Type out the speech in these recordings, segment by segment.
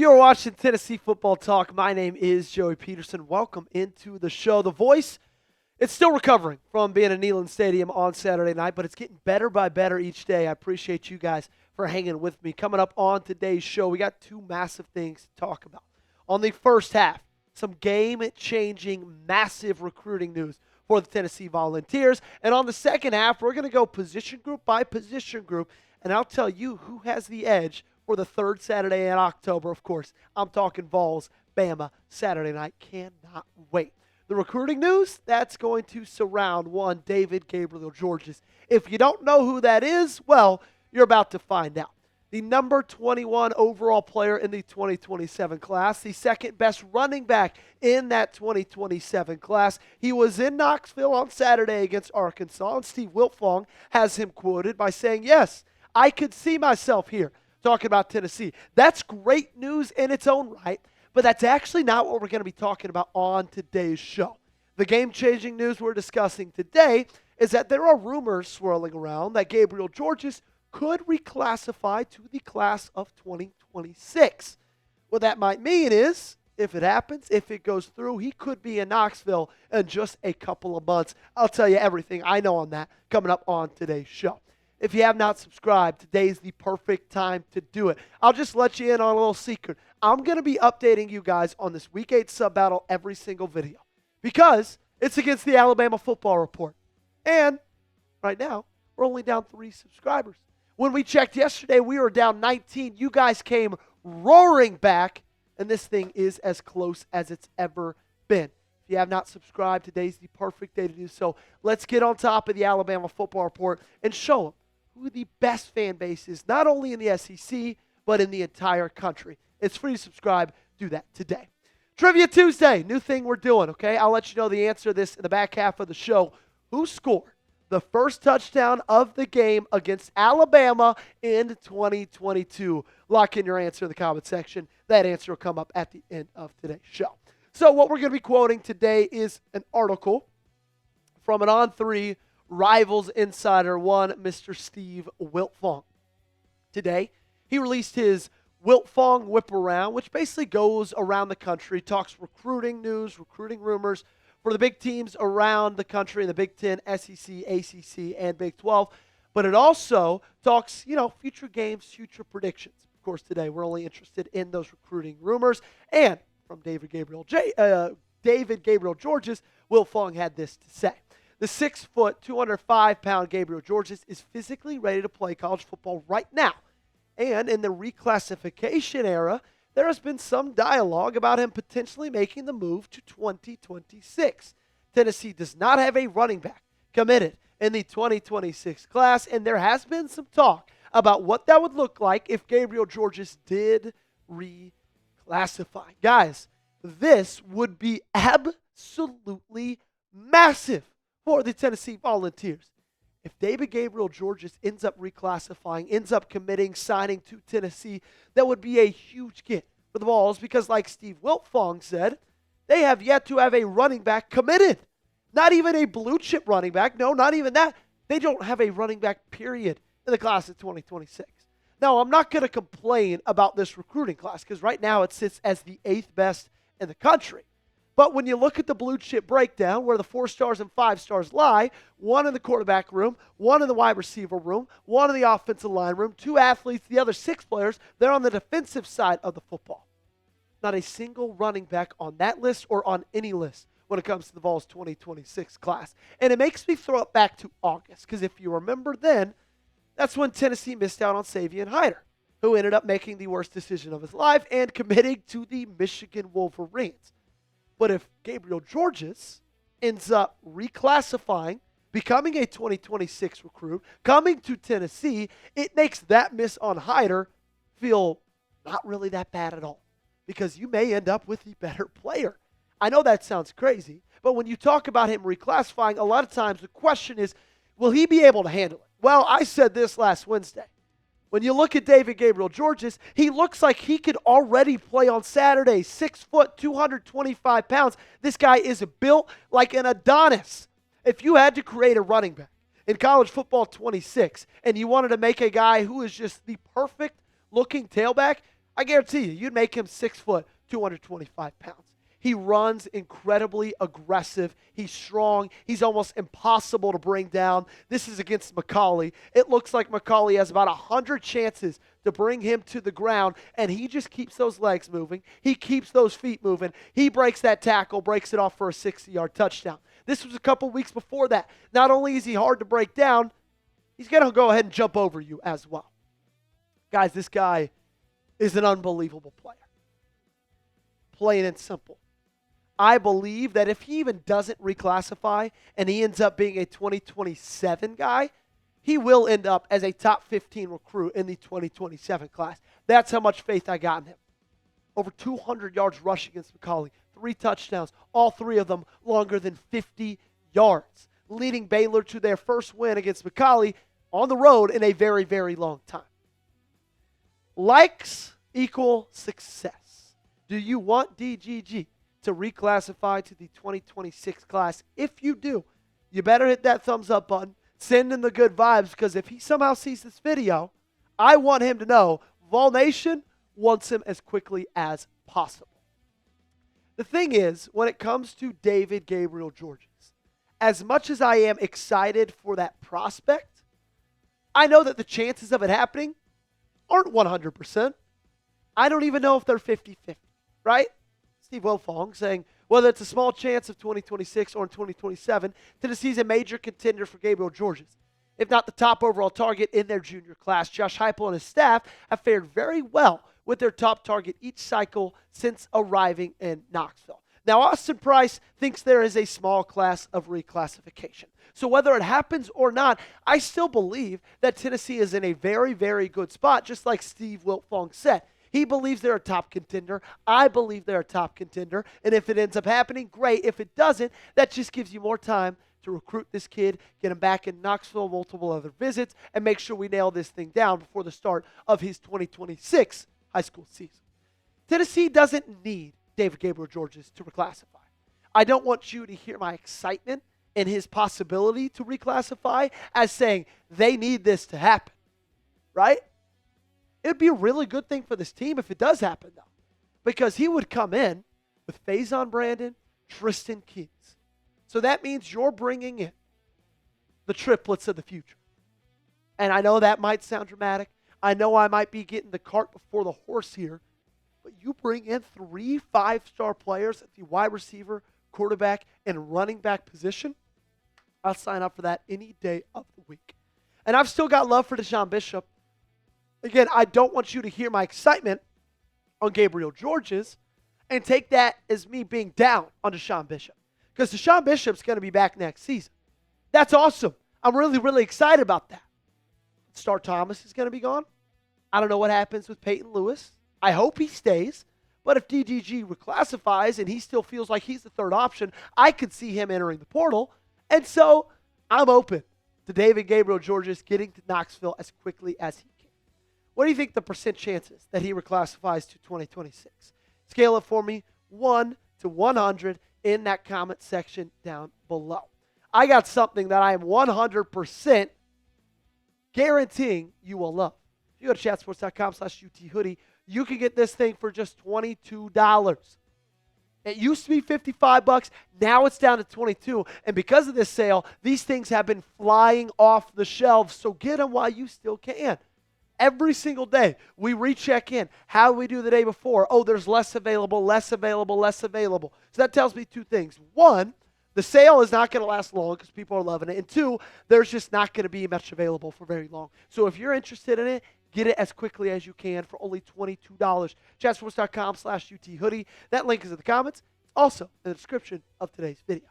You're watching Tennessee Football Talk. My name is Joey Petersen. Welcome into the show. The voice, it's still recovering from being at Neyland Stadium on Saturday night, but it's getting better by better each day. I appreciate you guys for hanging with me. Coming up on today's show, we got two massive things to talk about. On the first half, some game-changing, massive recruiting news for the Tennessee Volunteers. And on the second half, we're going to go position group by position group, and I'll tell you who has the edge for the third Saturday in October. Of course, I'm talking Vols, Bama, Saturday night. Cannot wait. The recruiting news, that's going to surround one David Gabriel-Georges. If you don't know who that is, well, you're about to find out. The number 21 overall player in the 2027 class, the second best running back in that 2027 class. He was in Knoxville on Saturday against Arkansas, and Steve Wiltfong has him quoted by saying, "Yes, I could see myself here," talking about Tennessee. That's great news in its own right, but that's actually not what we're going to be talking about on today's show. The game-changing news we're discussing today is that there are rumors swirling around that Gabriel-Georges could reclassify to the class of 2026. What that might mean is, if it happens, if it goes through, he could be in Knoxville in just a couple of months. I'll tell you everything I know on that coming up on today's show. If you have not subscribed, today is the perfect time to do it. I'll just let you in on a little secret. I'm going to be updating you guys on this Week 8 sub battle every single video because it's against the Alabama Football Report. And right now, we're only down 3 subscribers. When we checked yesterday, we were down 19. You guys came roaring back, and this thing is as close as it's ever been. If you have not subscribed, today's the perfect day to do so. Let's get on top of the Alabama Football Report and show them who the best fan base is, not only in the SEC, but in the entire country. It's free to subscribe. Do that today. Trivia Tuesday, new thing we're doing, okay? I'll let you know the answer to this in the back half of the show. Who scored the first touchdown of the game against Alabama in 2022? Lock in your answer in the comment section. That answer will come up at the end of today's show. So what we're going to be quoting today is an article from an On3 Rivals Insider, one Mr. Steve Wiltfong. Today, he released his Wiltfong Whip Around, which basically goes around the country, talks recruiting news, recruiting rumors for the big teams around the country in the Big Ten, SEC, ACC, and Big 12. But it also talks, future games, future predictions. Of course, today we're only interested in those recruiting rumors. And from David Gabriel-Georges, Wiltfong had this to say. The 6', 205-pound Gabriel-Georges is physically ready to play college football right now. And in the reclassification era, there has been some dialogue about him potentially making the move to 2026. Tennessee does not have a running back committed in the 2026 class, and there has been some talk about what that would look like if Gabriel-Georges did reclassify. Guys, this would be absolutely massive for the Tennessee Volunteers. If David Gabriel-Georges ends up reclassifying, ends up committing, signing to Tennessee, that would be a huge get for the Vols because, like Steve Wiltfong said, they have yet to have a running back committed. Not even a blue chip running back. No, not even that. They don't have a running back, period, in the class of 2026. Now, I'm not going to complain about this recruiting class because right now it sits as the 8th best in the country. But when you look at the blue chip breakdown, where the 4 stars and 5 stars lie, one in the quarterback room, one in the wide receiver room, one in the offensive line room, 2 athletes, the other 6 players, they're on the defensive side of the football. Not a single running back on that list or on any list when it comes to the Vols 2026 class. And it makes me throw it back to August, because if you remember then, that's when Tennessee missed out on Faizon Brandon, who ended up making the worst decision of his life and committing to the Michigan Wolverines. But if Gabriel-Georges ends up reclassifying, becoming a 2026 recruit, coming to Tennessee, it makes that miss on Hyder feel not really that bad at all because you may end up with the better player. I know that sounds crazy, but when you talk about him reclassifying, a lot of times the question is, will he be able to handle it? Well, I said this last Wednesday. When you look at David Gabriel-Georges, he looks like he could already play on Saturday. 6', 225 pounds. This guy is built like an Adonis. If you had to create a running back in college football 26 and you wanted to make a guy who is just the perfect looking tailback, I guarantee you, you'd make him 6 foot, 225 pounds. He runs incredibly aggressive. He's strong. He's almost impossible to bring down. This is against McCauley. It looks like McCauley has about 100 chances to bring him to the ground, and he just keeps those legs moving. He keeps those feet moving. He breaks that tackle, breaks it off for a 60-yard touchdown. This was a couple weeks before that. Not only is he hard to break down, he's going to go ahead and jump over you as well. Guys, this guy is an unbelievable player. Plain and simple. I believe that if he even doesn't reclassify and he ends up being a 2027 guy, he will end up as a top 15 recruit in the 2027 class. That's how much faith I got in him. Over 200 yards rushing against McCauley, 3 touchdowns, all 3 of them longer than 50 yards, leading Baylor to their first win against McCauley on the road in a very, very long time. Likes equal success. Do you want DGG to reclassify to the 2026 class? If you do, you better hit that thumbs up button. Send him the good vibes, because if he somehow sees this video, I want him to know Vol Nation wants him as quickly as possible. The thing is, when it comes to David Gabriel-Georges, as much as I am excited for that prospect, I know that the chances of it happening aren't 100%. I don't even know if they're 50-50, right? Steve Wiltfong saying, whether it's a small chance of 2026 or in 2027, Tennessee's a major contender for Gabriel-Georges. If not the top overall target in their junior class, Josh Heupel and his staff have fared very well with their top target each cycle since arriving in Knoxville. Now, Austin Price thinks there is a small class of reclassification. So whether it happens or not, I still believe that Tennessee is in a very, very good spot, just like Steve Wiltfong said. He believes they're a top contender. I believe they're a top contender. And if it ends up happening, great. If it doesn't, that just gives you more time to recruit this kid, get him back in Knoxville, multiple other visits, and make sure we nail this thing down before the start of his 2026 high school season. Tennessee doesn't need David Gabriel-Georges to reclassify. I don't want you to hear my excitement in his possibility to reclassify as saying they need this to happen, right? It would be a really good thing for this team if it does happen, though, because he would come in with Faizon Brandon, Tristen Keys. So that means you're bringing in the triplets of the future. And I know that might sound dramatic. I know I might be getting the cart before the horse here, but you bring in 3 5-star players at the wide receiver, quarterback, and running back position. I'll sign up for that any day of the week. And I've still got love for Deshaun Bishop. Again, I don't want you to hear my excitement on Gabriel-Georges and take that as me being down on Deshaun Bishop, because Deshaun Bishop's going to be back next season. That's awesome. I'm really, really excited about that. Star Thomas is going to be gone. I don't know what happens with Peyton Lewis. I hope he stays. But if DGG reclassifies and he still feels like he's the third option, I could see him entering the portal. And so I'm open to David Gabriel-Georges getting to Knoxville as quickly as he can. What do you think the percent chances that he reclassifies to 2026? Scale it for me, 1 to 100 in that comment section down below. I got something that I am 100% guaranteeing you will love. If you go to chatsports.com/UT hoodie, you can get this thing for just $22. It used to be $55. Now it's down to $22. And because of this sale, these things have been flying off the shelves. So get them while you still can. Every single day, we recheck in. How did we do the day before? Oh, there's less available, less available, less available. So that tells me 2 things. 1, the sale is not going to last long because people are loving it. And 2, there's just not going to be much available for very long. So if you're interested in it, get it as quickly as you can for only $22. Chatsports.com/UT hoodie. That link is in the comments. Also in the description of today's video.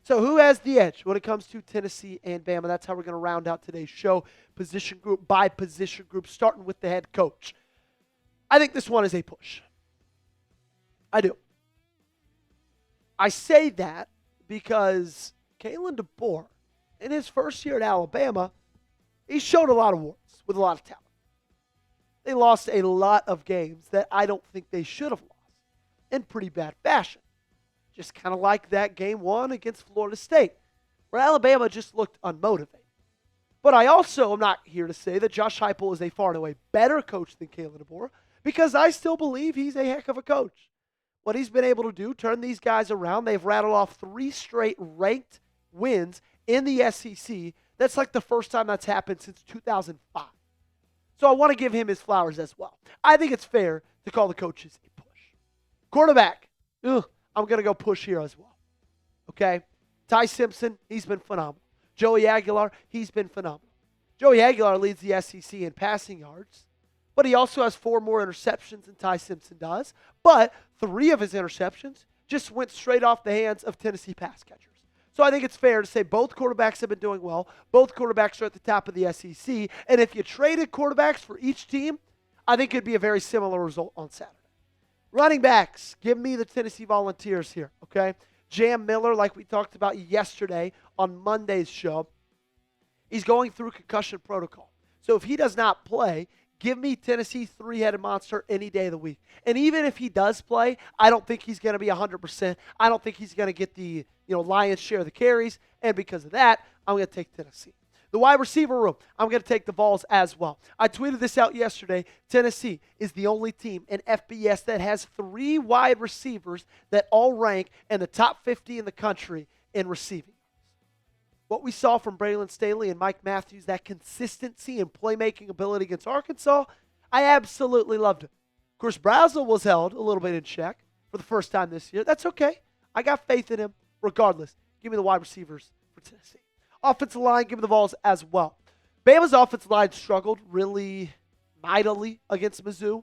So who has the edge when it comes to Tennessee and Bama? That's how we're going to round out today's show, position group by position group, starting with the head coach. I think this one is a push. I do. I say that because Kalen DeBoer, in his first year at Alabama, he showed a lot of warts with a lot of talent. They lost a lot of games that I don't think they should have lost in pretty bad fashion. Just kind of like that game 1 against Florida State, where Alabama just looked unmotivated. But I also am not here to say that Josh Heupel is a far and away better coach than Kalen DeBoer, because I still believe he's a heck of a coach. What he's been able to do, turn these guys around. They've rattled off 3 straight ranked wins in the SEC. That's like the first time that's happened since 2005. So I want to give him his flowers as well. I think it's fair to call the coaches a push. Quarterback, I'm going to go push here as well. Okay? Ty Simpson, he's been phenomenal. Joey Aguilar, he's been phenomenal. Joey Aguilar leads the SEC in passing yards, but he also has 4 more interceptions than Ty Simpson does. But 3 of his interceptions just went straight off the hands of Tennessee pass catchers. So I think it's fair to say both quarterbacks have been doing well. Both quarterbacks are at the top of the SEC. And if you traded quarterbacks for each team, I think it'd be a very similar result on Saturday. Running backs, give me the Tennessee Volunteers here, okay? Jam Miller, like we talked about yesterday on Monday's show, he's going through concussion protocol. So if he does not play, give me Tennessee 3-headed monster any day of the week. And even if he does play, I don't think he's going to be 100%. I don't think he's going to get the lion's share of the carries. And because of that, I'm going to take Tennessee. The wide receiver room, I'm going to take the Vols as well. I tweeted this out yesterday. Tennessee is the only team in FBS that has 3 wide receivers that all rank in the top 50 in the country in receiving. What we saw from Braylon Staley and Mike Matthews, that consistency and playmaking ability against Arkansas, I absolutely loved it. Of course, Brazel was held a little bit in check for the first time this year. That's okay. I got faith in him regardless. Give me the wide receivers for Tennessee. Offensive line, give me the Vols as well. Bama's offensive line struggled really mightily against Mizzou.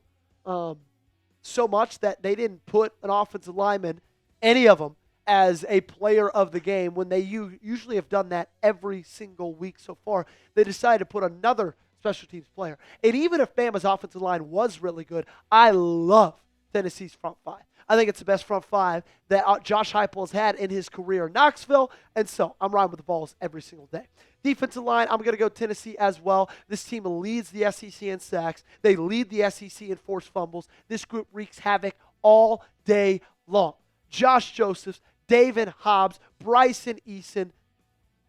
So much that they didn't put an offensive lineman, any of them, as a player of the game when they usually have done that every single week so far. They decided to put another special teams player. And even if Bama's offensive line was really good, I love Tennessee's front 5. I think it's the best front 5 that Josh Heupel has had in his career in Knoxville, and so I'm riding with the Vols every single day. Defensive line, I'm going to go Tennessee as well. This team leads the SEC in sacks. They lead the SEC in forced fumbles. This group wreaks havoc all day long. Josh Josephs, David Hobbs, Bryson Eason,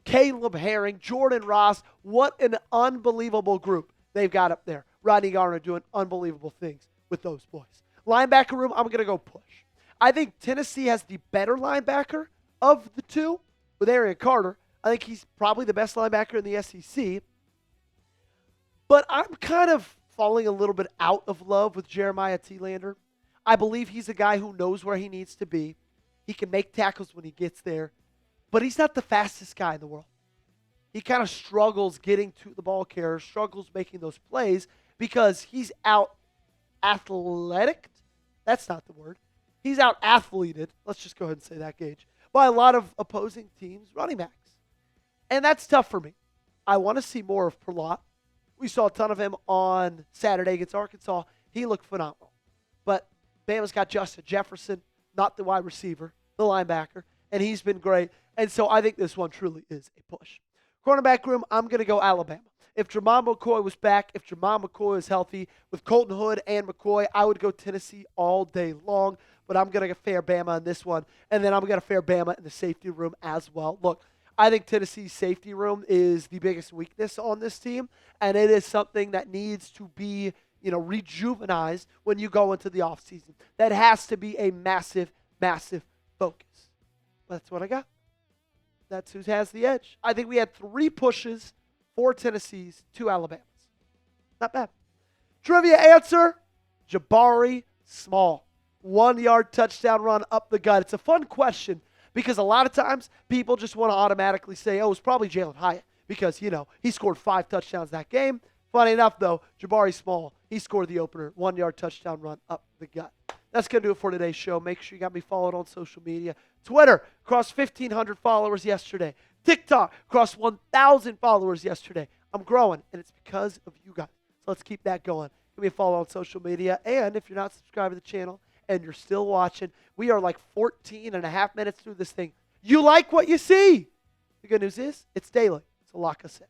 Caleb Herring, Jordan Ross. What an unbelievable group they've got up there. Rodney Garner doing unbelievable things with those boys. Linebacker room, I'm going to go push. I think Tennessee has the better linebacker of the two with Arian Carter. I think he's probably the best linebacker in the SEC. But I'm kind of falling a little bit out of love with Jeremiah Thielander. I believe he's a guy who knows where he needs to be. He can make tackles when he gets there. But he's not the fastest guy in the world. He kind of struggles getting to the ball carrier, struggles making those plays because he's out athletic. That's not the word. He's out athleted. Let's just go ahead and say that, Gage. By a lot of opposing teams' running backs. And that's tough for me. I want to see more of Perlot. We saw a ton of him on Saturday against Arkansas. He looked phenomenal. But Bama's got Justin Jefferson, not the wide receiver, the linebacker, and he's been great. And so I think this one truly is a push. Cornerback room, I'm going to go Alabama. If Jermon McCoy was back, if Jermon McCoy is healthy, with Colton Hood and McCoy, I would go Tennessee all day long. But I'm going to fare Bama in this one. And then I'm going to fare Bama in the safety room as well. Look, I think Tennessee's safety room is the biggest weakness on this team. And it is something that needs to be, rejuvenized when you go into the offseason. That has to be a massive, massive focus. That's what I got. That's who has the edge. I think we had 3 pushes, 4 Tennessees, 2 Alabamas. Not bad. Trivia answer, Jabari Small. 1-yard touchdown run up the gut. It's a fun question because a lot of times people just want to automatically say, oh, it's probably Jalen Hyatt because, he scored 5 touchdowns that game. Funny enough, though, Jabari Small, he scored the opener, 1-yard touchdown run up the gut. That's going to do it for today's show. Make sure you got me followed on social media. Twitter, crossed 1,500 followers yesterday. TikTok, crossed 1,000 followers yesterday. I'm growing, and it's because of you guys. So let's keep that going. Give me a follow on social media. And if you're not subscribed to the channel and you're still watching, we are like 14 and a half minutes through this thing. You like what you see. The good news is it's daily. So lock us in.